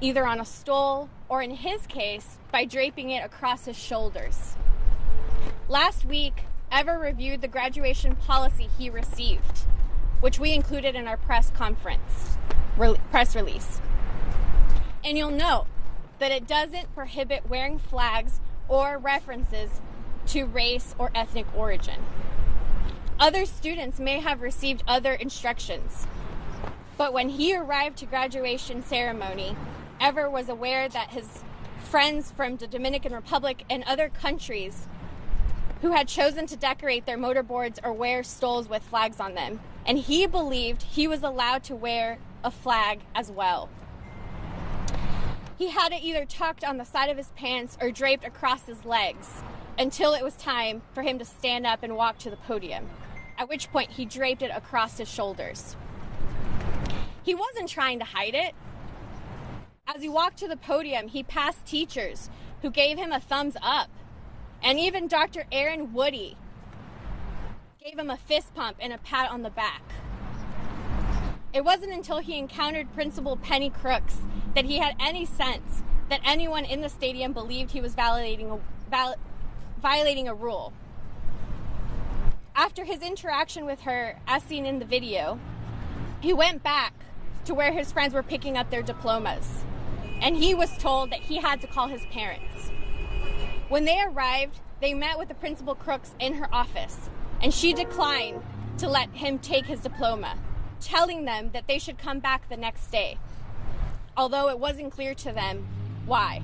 either on a stole or, in his case, by draping it across his shoulders. Last week, Ever reviewed the graduation policy he received, which we included in our press release. And you'll note that it doesn't prohibit wearing flags or references to race or ethnic origin. Other students may have received other instructions, but when he arrived to graduation ceremony, Ever was aware that his friends from the Dominican Republic and other countries who had chosen to decorate their motorboards or wear stoles with flags on them, and he believed he was allowed to wear a flag as well. He had it either tucked on the side of his pants or draped across his legs until it was time for him to stand up and walk to the podium, at which point he draped it across his shoulders. He wasn't trying to hide it. As he walked to the podium, he passed teachers who gave him a thumbs up, and even Dr. Aaron Woody gave him a fist pump and a pat on the back. It wasn't until he encountered Principal Penny Crooks that he had any sense that anyone in the stadium believed he was violating a rule. After his interaction with her, as seen in the video, he went back to where his friends were picking up their diplomas, and he was told that he had to call his parents. When they arrived, they met with the Principal Crooks in her office, and she declined to let him take his diploma, telling them that they should come back the next day, although it wasn't clear to them why.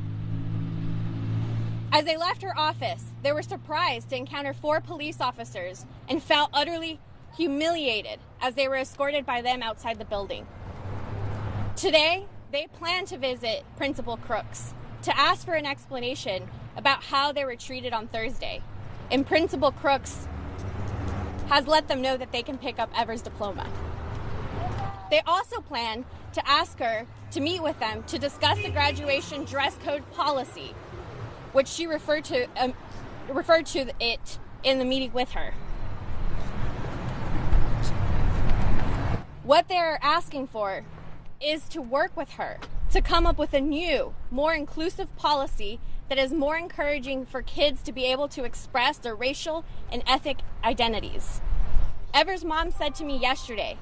As they left her office, they were surprised to encounter 4 police officers and felt utterly humiliated as they were escorted by them outside the building. Today, they plan to visit Principal Crooks to ask for an explanation about how they were treated on Thursday, and Principal Crooks has let them know that they can pick up Ever's diploma. They also plan to ask her to meet with them to discuss the graduation dress code policy, which she referred to it in the meeting with her. What they're asking for is to work with her to come up with a new, more inclusive policy that is more encouraging for kids to be able to express their racial and ethnic identities. Ever's mom said to me yesterday,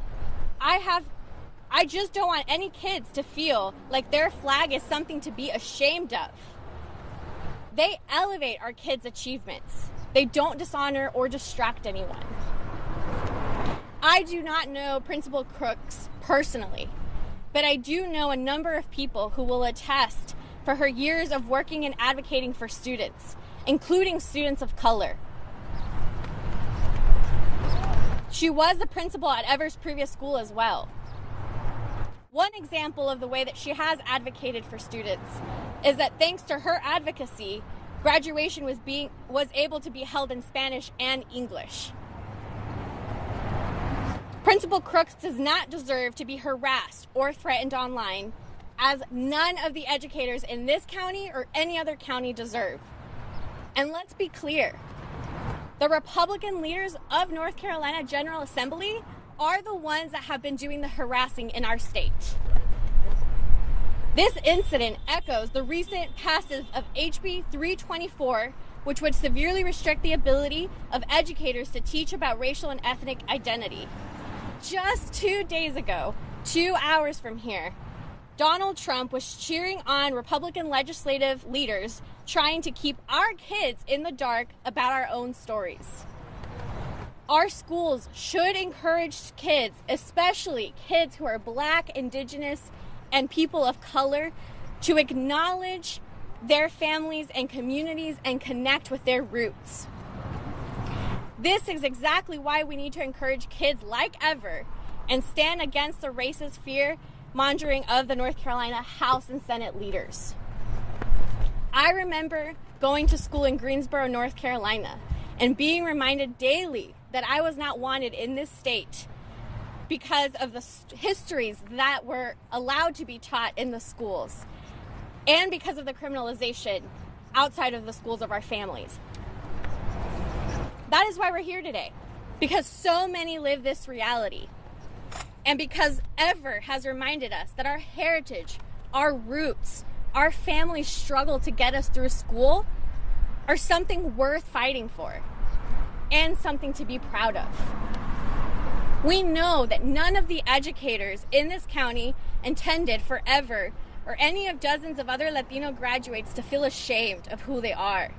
I just don't want any kids to feel like their flag is something to be ashamed of. They elevate our kids' achievements. They don't dishonor or distract anyone. I do not know Principal Crooks personally, but I do know a number of people who will attest for her years of working and advocating for students, including students of color. She was the principal at Ever's previous school as well. One example of the way that she has advocated for students is that thanks to her advocacy, graduation was able to be held in Spanish and English. Principal Crooks does not deserve to be harassed or threatened online, as none of the educators in this county or any other county deserve. And let's be clear, the Republican leaders of North Carolina General Assembly are the ones that have been doing the harassing in our state. This incident echoes the recent passage of HB 324, which would severely restrict the ability of educators to teach about racial and ethnic identity. Just 2 days ago, 2 hours from here, Donald Trump was cheering on Republican legislative leaders trying to keep our kids in the dark about our own stories. Our schools should encourage kids, especially kids who are Black, Indigenous, and people of color, to acknowledge their families and communities and connect with their roots. This is exactly why we need to encourage kids like Ever and stand against the racist fear-mongering of the North Carolina House and Senate leaders. I remember going to school in Greensboro, North Carolina, and being reminded daily that I was not wanted in this state because of the histories that were allowed to be taught in the schools and because of the criminalization outside of the schools of our families. That is why we're here today, because so many live this reality, and because Ever has reminded us that our heritage, our roots, our family's struggle to get us through school are something worth fighting for and something to be proud of. We know that none of the educators in this county intended for Ever or any of dozens of other Latino graduates to feel ashamed of who they are.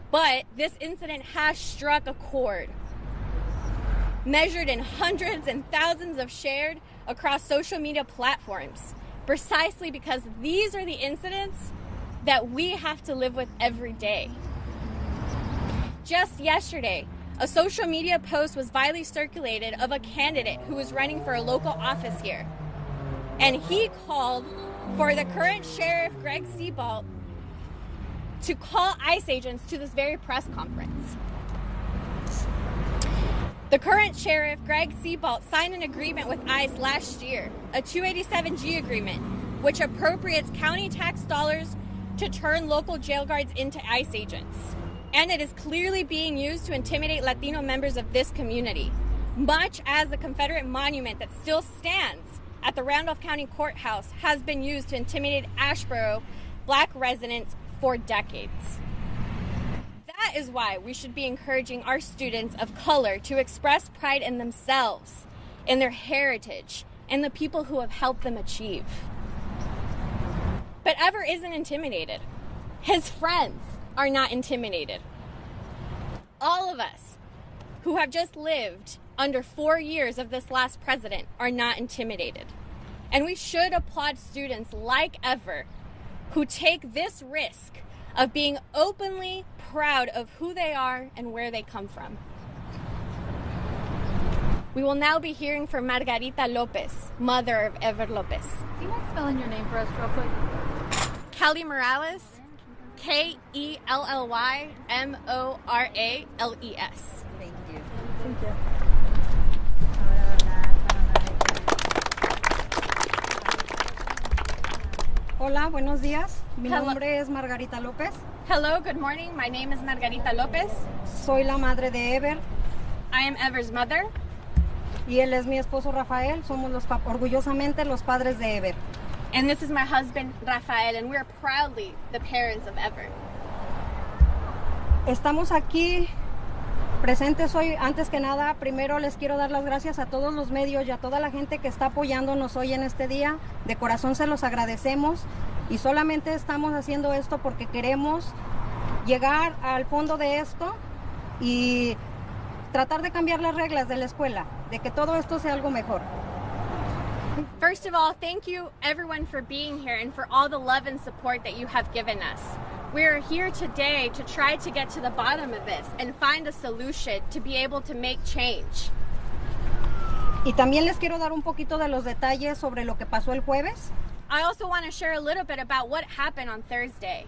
But this incident has struck a chord, measured in hundreds and thousands of shared across social media platforms, precisely because these are the incidents that we have to live with every day. Just yesterday, a social media post was widely circulated of a candidate who was running for a local office here. And he called for the current sheriff, Greg Seabolt, to call ICE agents to this very press conference. The current sheriff, Greg Seabolt, signed an agreement with ICE last year, a 287G agreement, which appropriates county tax dollars to turn local jail guards into ICE agents. And it is clearly being used to intimidate Latino members of this community, much as the Confederate monument that still stands at the Randolph County Courthouse has been used to intimidate Asheboro Black residents for decades. That is why we should be encouraging our students of color to express pride in themselves, in their heritage, and the people who have helped them achieve. But Ever isn't intimidated. His friends are not intimidated. All of us who have just lived under 4 years of this last president are not intimidated. And we should applaud students like Ever who take this risk of being openly proud of who they are and where they come from. We will now be hearing from Margarita Lopez, mother of Ever Lopez. Do you mind spelling your name for us real quick? Kelly Morales, Kellymorales. Thank you. Thank you. Hola, buenos días. Mi Hello. nombre es Margarita López. Hello, good morning. My name is Margarita Lopez. Soy la madre de Ever I am Ever's mother, y él es mi esposo Rafael. Somos orgullosamente los padres de Ever. and this is my husband, Rafael, and we're proudly the parents of Ever. Estamos aquí presentes hoy. Antes que nada, primero les quiero dar las gracias a todos los medios y a toda la gente que está apoyándonos hoy en este día. De corazón se los agradecemos y solamente estamos haciendo esto porque queremos llegar al fondo de esto y tratar de cambiar las reglas de la escuela, de que todo esto sea algo mejor. First of all, thank you everyone for being here and for all the love and support that you have given us. We're here today to try to get to the bottom of this and find a solution to be able to make change. Y también les quiero dar un poquito de los detalles sobre lo que pasó el jueves. I also want to share a little bit about what happened on Thursday.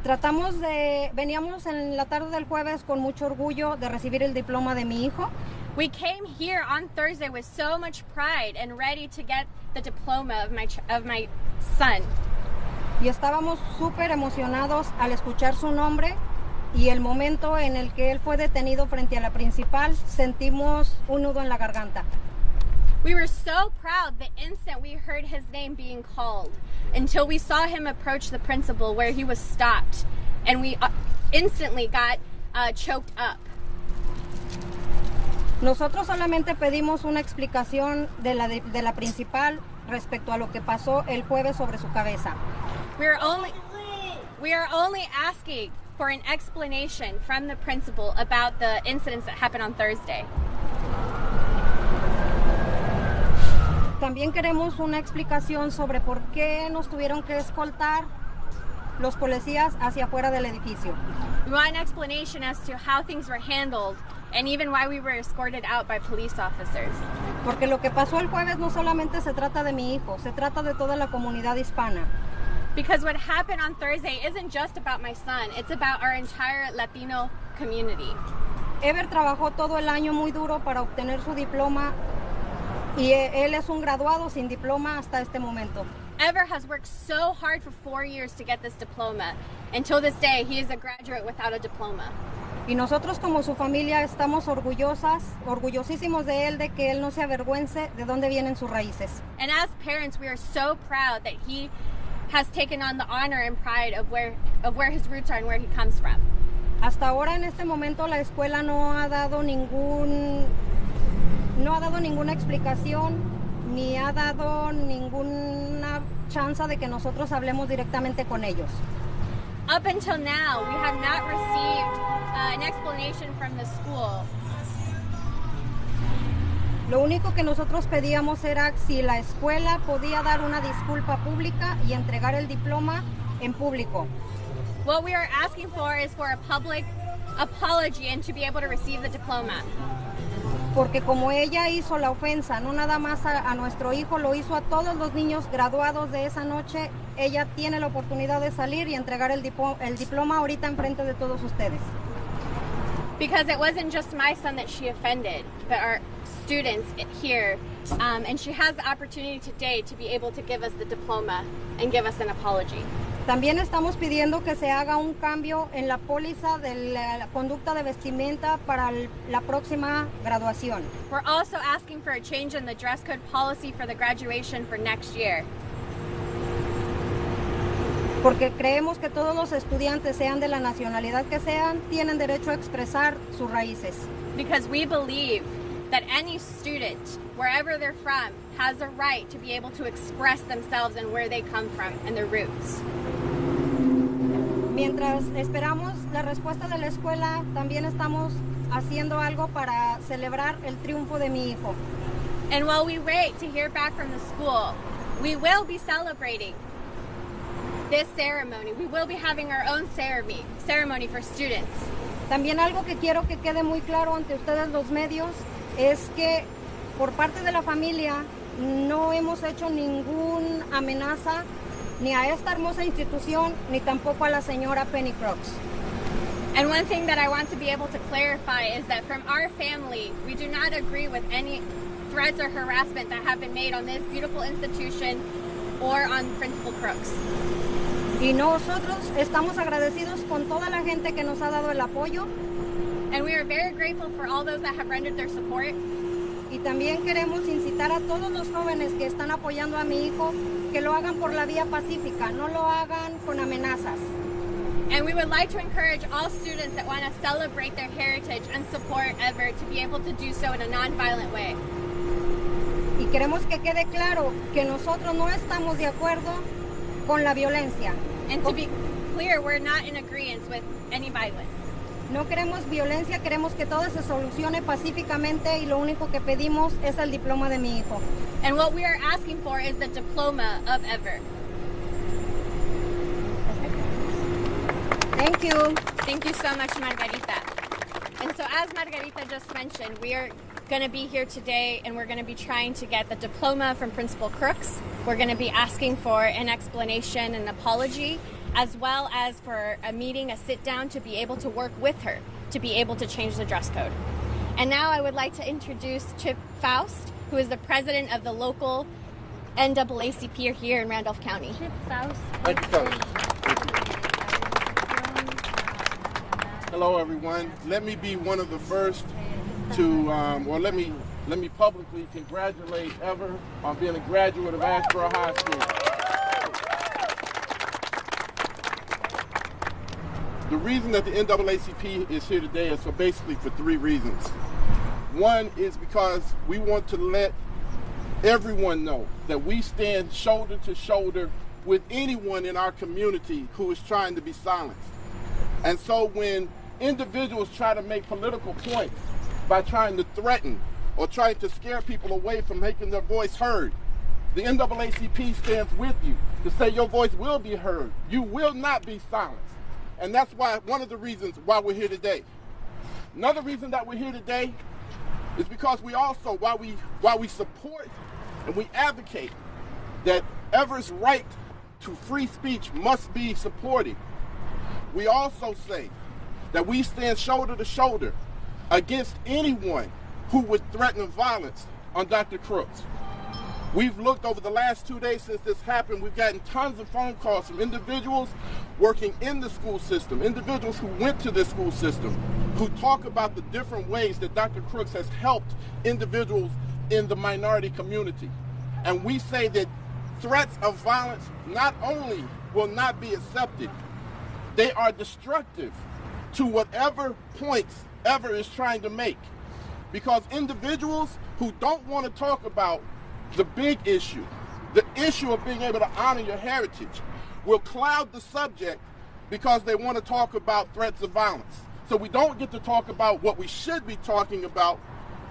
Veníamos en la tarde del jueves con mucho orgullo de recibir el diploma de mi hijo. We came here on Thursday with so much pride and ready to get the diploma of my son. Y estábamos súper emocionados al escuchar su nombre y el momento en el que él fue detenido frente a la principal, sentimos un nudo en la garganta. We were so proud the instant we heard his name being called until we saw him approach the principal where he was stopped and we instantly got choked up. Nosotros solamente pedimos una explicación de la principal respecto a lo que pasó el jueves sobre su cabeza. We are only asking for an explanation from the principal about the incidents that happened on Thursday. También queremos una explicación sobre por qué nos tuvieron que escoltar los policías hacia afuera del edificio. We want an explanation as to how things were handled and even why we were escorted out by police officers. Porque lo que pasó el jueves no solamente se trata de mi hijo, se trata de toda la comunidad hispana. Because what happened on Thursday isn't just about my son, it's about our entire Latino community. Ever trabajó todo el año muy duro para obtener su diploma y él es un graduado sin diploma hasta este momento. Ever has worked so hard for 4 years to get this diploma. Until this day, he is a graduate without a diploma. Y nosotros como su familia estamos orgullosísimos de él, de que él no se avergüence de dónde vienen sus raíces. And as parents, we are so proud that he has taken on the honor and pride of where his roots are and where he comes from. Hasta ahora en este momento la escuela no ha dado ninguna explicación ni ha dado ninguna chance de que nosotros hablemos directamente con ellos. Up until now, we have not received an explanation from the school. Lo único que nosotros pedíamos era si la escuela podía dar una disculpa pública y entregar el diploma en público. What we are asking for is for a public apology and to be able to receive the diploma. Porque como ella hizo la ofensa, no nada más a nuestro hijo, lo hizo a todos los niños graduados de esa noche, ella tiene la oportunidad de salir y entregar el diploma ahorita enfrente de todos ustedes. Because it wasn't just my son that she offended, but our students here, and she has the opportunity today to be able to give us the diploma and give us an apology. También estamos pidiendo que se haga un cambio en la póliza de la conducta de vestimenta para la próxima graduación. We're also asking for a change in the dress code policy for the graduation for next year. Porque creemos que todos los estudiantes, sean de la nacionalidad que sean, tienen derecho a expresar sus raíces. Because we believe that any student, wherever they're from, has a right to be able to express themselves and where they come from and their roots. Mientras esperamos la respuesta de la escuela, también estamos haciendo algo para celebrar el triunfo de mi hijo. And while we wait to hear back from the school, we will be celebrating this ceremony. We will be having our own ceremony for students. También algo que quiero que quede muy claro ante ustedes los medios es que por parte de la familia no hemos hecho ninguna amenaza ni a esta hermosa institución ni tampoco a la señora Penny Crooks. And one thing that I want to be able to clarify is that from our family, we do not agree with any threats or harassment that have been made on this beautiful institution or on Principal Crooks. Y nosotros estamos agradecidos con toda la gente que nos ha dado el apoyo. And we are very grateful for all those that have rendered their support. Y también queremos incitar a todos los jóvenes que están apoyando a mi hijo que lo hagan por la vía pacífica, no lo hagan con amenazas. And we would like to encourage all students that want to celebrate their heritage and support Ever to be able to do so in a non-violent way. Y queremos que quede claro que nosotros no estamos de acuerdo con la violencia. And to be clear, we're not in agreement with any violence. No queremos violencia, queremos que todo se solucione pacíficamente y lo único que pedimos es el diploma de mi hijo. And what we are asking for is the diploma of Ever. Thank you. Thank you so much, Margarita. And so as Margarita just mentioned, we are going to be here today and we're going to be trying to get the diploma from Principal Crooks. We're going to be asking for an explanation and apology, as well as for a meeting, a sit down to be able to work with her to be able to change the dress code. And now I would like to introduce Chip Faust, who is the president of the local NAACP here in Randolph County. Chip Faust. Thank you, Coach. Hello, everyone. Let me be one of the first to, let me publicly congratulate Ever on being a graduate of Asheboro High School. The reason that the NAACP is here today is basically for three reasons. One is because we want to let everyone know that we stand shoulder to shoulder with anyone in our community who is trying to be silenced. And so when individuals try to make political points by trying to threaten or trying to scare people away from making their voice heard, the NAACP stands with you to say your voice will be heard. You will not be silenced. And that's why one of the reasons why we're here today. Another reason that we're here today is because we also, while we support and we advocate that Ever's right to free speech must be supported, we also say that we stand shoulder to shoulder against anyone who would threaten violence on Dr. Crooks. We've looked over the last 2 days since this happened. We've gotten tons of phone calls from individuals working in the school system, individuals who went to this school system, who talk about the different ways that Dr. Crooks has helped individuals in the minority community. And we say that threats of violence not only will not be accepted, they are destructive to whatever points ever is trying to make. Because individuals who don't want to talk about the big issue, the issue of being able to honor your heritage, will cloud the subject because they want to talk about threats of violence. So we don't get to talk about what we should be talking about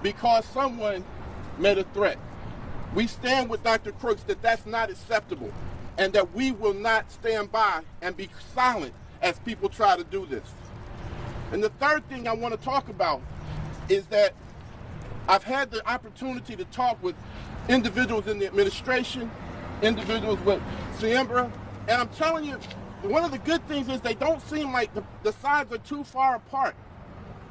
because someone made a threat. We stand with Dr. Crooks that that's not acceptable and that we will not stand by and be silent as people try to do this. And the third thing I want to talk about is that I've had the opportunity to talk with individuals in the administration, individuals with Siembra, and I'm telling you, one of the good things is they don't seem like the sides are too far apart.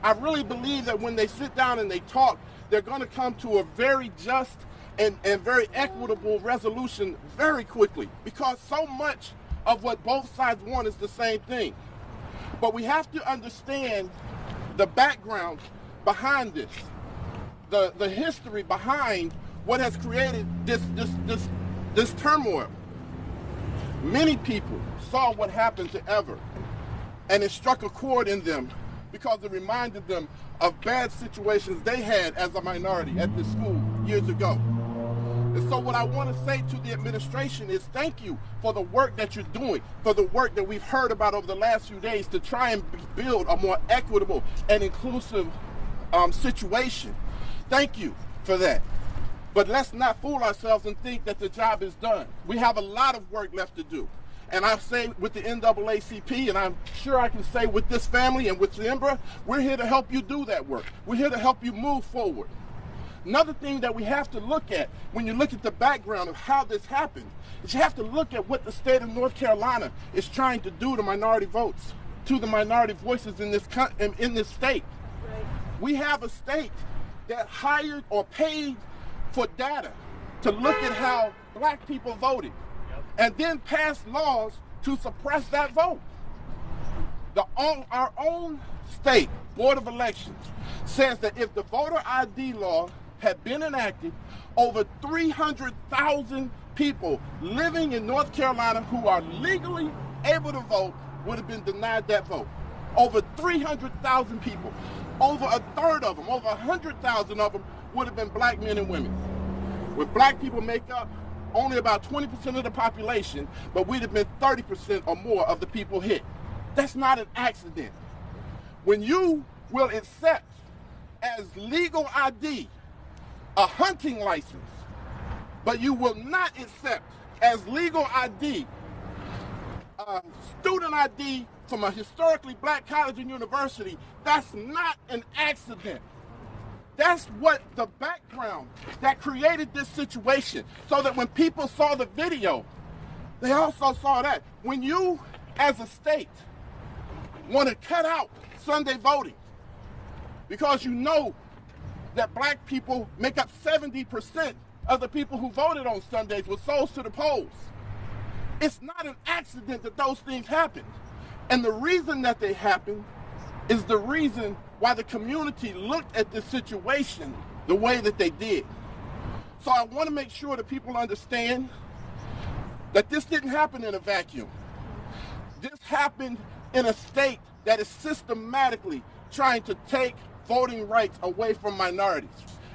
I really believe that when they sit down and they talk, they're going to come to a very just and very equitable resolution very quickly, because so much of what both sides want is the same thing. But we have to understand the background behind this, the history behind what has created this turmoil. Many people saw what happened to Ever, and it struck a chord in them because it reminded them of bad situations they had as a minority at this school years ago. And so what I want to say to the administration is thank you for the work that you're doing, for the work that we've heard about over the last few days to try and build a more equitable and inclusive situation. Thank you for that. But let's not fool ourselves and think that the job is done. We have a lot of work left to do. And I say with the NAACP, and I'm sure I can say with this family and with Siembra, we're here to help you do that work. We're here to help you move forward. Another thing that we have to look at when you look at the background of how this happened is you have to look at what the state of North Carolina is trying to do to minority votes, to the minority voices in this state. Right. We have a state that hired or paid for data to look at how black people voted and then passed laws to suppress that vote. Our own state Board of Elections says that if the voter ID law had been enacted, over 300,000 people living in North Carolina who are legally able to vote would have been denied that vote. Over 300,000 people. Over a third of them, over 100,000 of them would have been black men and women. Where black people make up only about 20% of the population, but we'd have been 30% or more of the people hit. That's not an accident. When you will accept as legal ID a hunting license, but you will not accept as legal ID a student ID from a historically black college and university, that's not an accident. That's what the background that created this situation, so that when people saw the video, they also saw that. When you, as a state, want to cut out Sunday voting because you know that black people make up 70% of the people who voted on Sundays with souls to the polls, it's not an accident that those things happened. And the reason that they happened is the reason why the community looked at this situation the way that they did. So I want to make sure that people understand that this didn't happen in a vacuum. This happened in a state that is systematically trying to take voting rights away from minorities.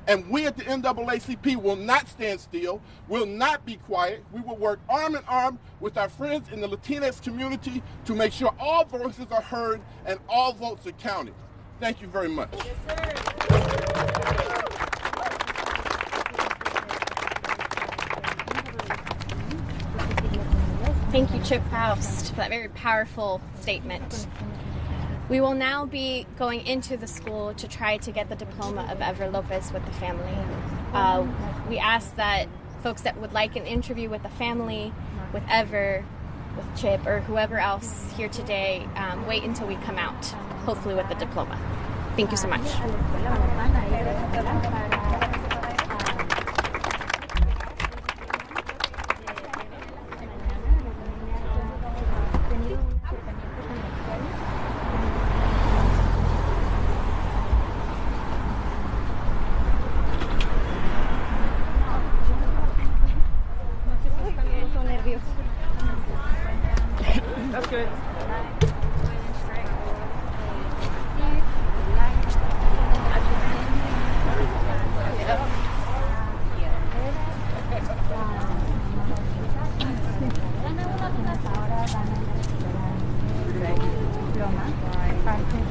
And we at the NAACP will not stand still, will not be quiet. We will work arm in arm with our friends in the Latinx community to make sure all voices are heard and all votes are counted. Thank you very much. Yes, sir. Thank you, Chip Faust, for that very powerful statement. We will now be going into the school to try to get the diploma of Ever Lopez with the family. We ask that folks that would like an interview with the family, with Ever, with Chip, or whoever else here today, wait until we come out, hopefully with the diploma. Thank you so much. That's good. Parte